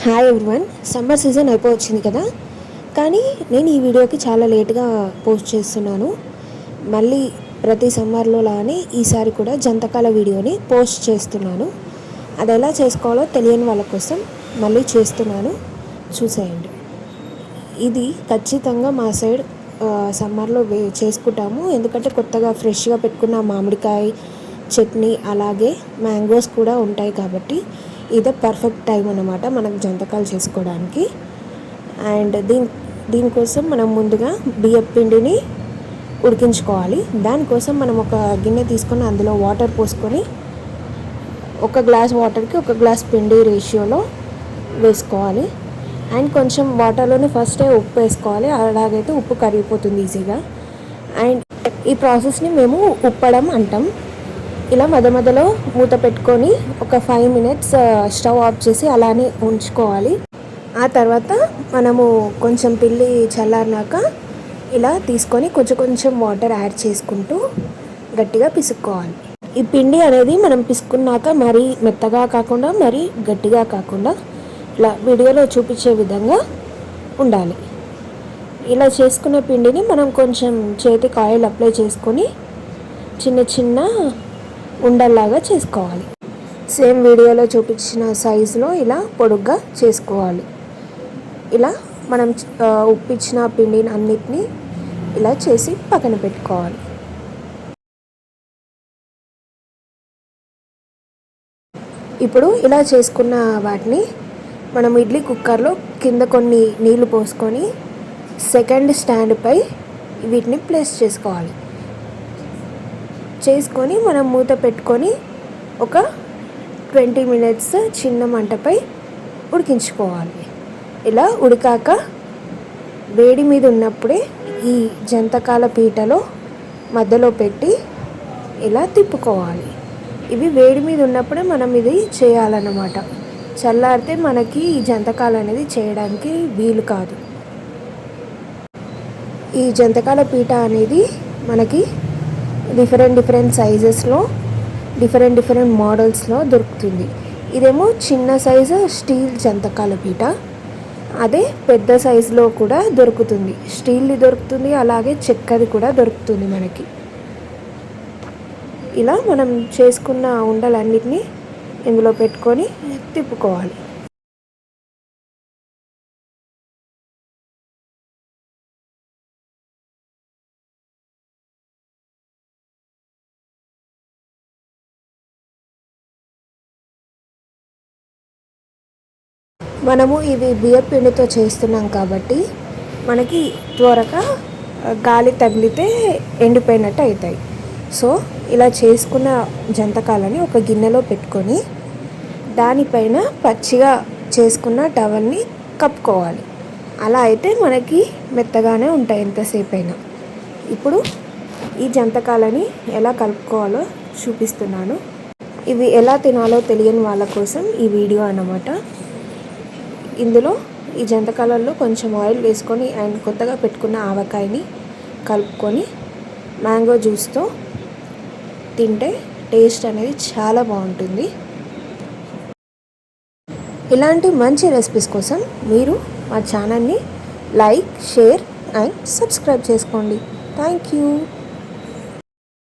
Hi everyone. Summer season అయిపోవచ్చింది కదా, కానీ నేను ఈ వీడియోకి చాలా లేట్గా పోస్ట్ చేస్తున్నాను. మళ్ళీ ప్రతి సమ్మర్లో లానే ఈసారి కూడా జంతకాల వీడియోని పోస్ట్ చేస్తున్నాను. అది ఎలా చేసుకోవాలో తెలియని వాళ్ళ కోసం మళ్ళీ చేస్తున్నాను, చూసేయండి. ఇది ఖచ్చితంగా మా సైడ్ సమ్మర్లో చేసుకుంటాము. ఎందుకంటే కొత్తగా ఫ్రెష్గా పెట్టుకున్న మామిడికాయ చట్నీ అలాగే మ్యాంగోస్ కూడా ఉంటాయి కాబట్టి ఇదే పర్ఫెక్ట్ టైం అన్నమాట మనకు జంతకాలు చేసుకోవడానికి. అండ్ దీనికోసం మనం ముందుగా బియ్యం పిండిని ఉడికించుకోవాలి. దానికోసం మనం ఒక గిన్నె తీసుకొని అందులో వాటర్ పోసుకొని ఒక గ్లాస్ వాటర్కి ఒక గ్లాస్ పిండి రేషియోలో వేసుకోవాలి. అండ్ కొంచెం వాటర్లోనే ఫస్టే ఉప్పు వేసుకోవాలి, అలాగైతే ఉప్పు కరిగిపోతుంది ఈజీగా. అండ్ ఈ ప్రాసెస్ని మేము ఉప్పడం అంటాం. ఇలా మధ్యలో మూత పెట్టుకొని ఒక 5 మినిట్స్ స్టవ్ ఆఫ్ చేసి అలానే ఉంచుకోవాలి. ఆ తర్వాత మనము కొంచెం పిండి చల్లారినాక ఇలా తీసుకొని కొంచెం వాటర్ యాడ్ చేసుకుంటూ గట్టిగా పిసుక్కోవాలి. ఈ పిండి అనేది మనం పిసుకున్నాక మరీ మెత్తగా కాకుండా మరీ గట్టిగా కాకుండా ఇలా వీడియోలో చూపించే విధంగా ఉండాలి. ఇలా చేసుకున్న పిండిని మనం కొంచెం చేతికి ఆయిల్ అప్లై చేసుకొని చిన్న ఉండల్లాగా చేసుకోవాలి. సేమ్ వీడియోలో చూపించిన సైజులో ఇలా పొడుగ్గా చేసుకోవాలి. ఇలా మనం ఉప్పిచ్చిన పిండిని అన్నిటినీ ఇలా చేసి పక్కన పెట్టుకోవాలి. ఇప్పుడు ఇలా చేసుకున్న వాటిని మనం ఇడ్లీ కుక్కర్లో కింద కొన్ని నీళ్లు పోసుకొని సెకండ్ స్టాండ్పై వీటిని ప్లేస్ చేసుకొని మనం మూత పెట్టుకొని ఒక 20 మినిట్స్ చిన్న మంటపై ఉడికించుకోవాలి. ఇలా ఉడికాక వేడి మీద ఉన్నప్పుడే ఈ జంతకాల పీటలో మధ్యలో పెట్టి ఇలా తిప్పుకోవాలి. ఇవి వేడి మీద ఉన్నప్పుడే మనం ఇది చేయాలన్నమాట. చల్లారితే మనకి ఈ జంతకాలు అనేది చేయడానికి వీలు కాదు. ఈ జంతకాల పీట అనేది మనకి డిఫరెంట్ సైజెస్లో డిఫరెంట్ మోడల్స్లో దొరుకుతుంది. ఇదేమో చిన్న సైజు స్టీల్ జంతకాల పీట, అదే పెద్ద సైజులో కూడా దొరుకుతుంది. స్టీల్ది దొరుకుతుంది, అలాగే చెక్కది కూడా దొరుకుతుంది మనకి. ఇలా మనం చేసుకున్న ఉండలన్నిటినీ ఇందులో పెట్టుకొని తిప్పుకోవాలి. మనము ఇవి బియ్యం పిండితో చేస్తున్నాం కాబట్టి మనకి త్వరగా గాలి తగిలితే ఎండిపోయినట్టు అవుతాయి. సో ఇలా చేసుకున్న జంతకాలని ఒక గిన్నెలో పెట్టుకొని దానిపైన పచ్చిగా చేసుకున్న టవల్ని కప్పుకోవాలి. అలా అయితే మనకి మెత్తగానే ఉంటాయి ఎంతసేపు అయినా. ఇప్పుడు ఈ జంతకాలని ఎలా కలుపుకోవాలో చూపిస్తున్నాను. ఇవి ఎలా తినాలో తెలియని వాళ్ళ కోసం ఈ వీడియో అన్నమాట. ఇందులో ఈ జంతకాలలో కొంచెం ఆయిల్ వేసుకొని అండ్ కొత్తగా పెట్టుకున్న ఆవకాయని కలుపుకొని మ్యాంగో జ్యూస్తో తింటే టేస్ట్ అనేది చాలా బాగుంటుంది. ఇలాంటి మంచి రెసిపీస్ కోసం మీరు మా ఛానల్ని లైక్, షేర్ అండ్ సబ్స్క్రైబ్ చేసుకోండి. Thank you.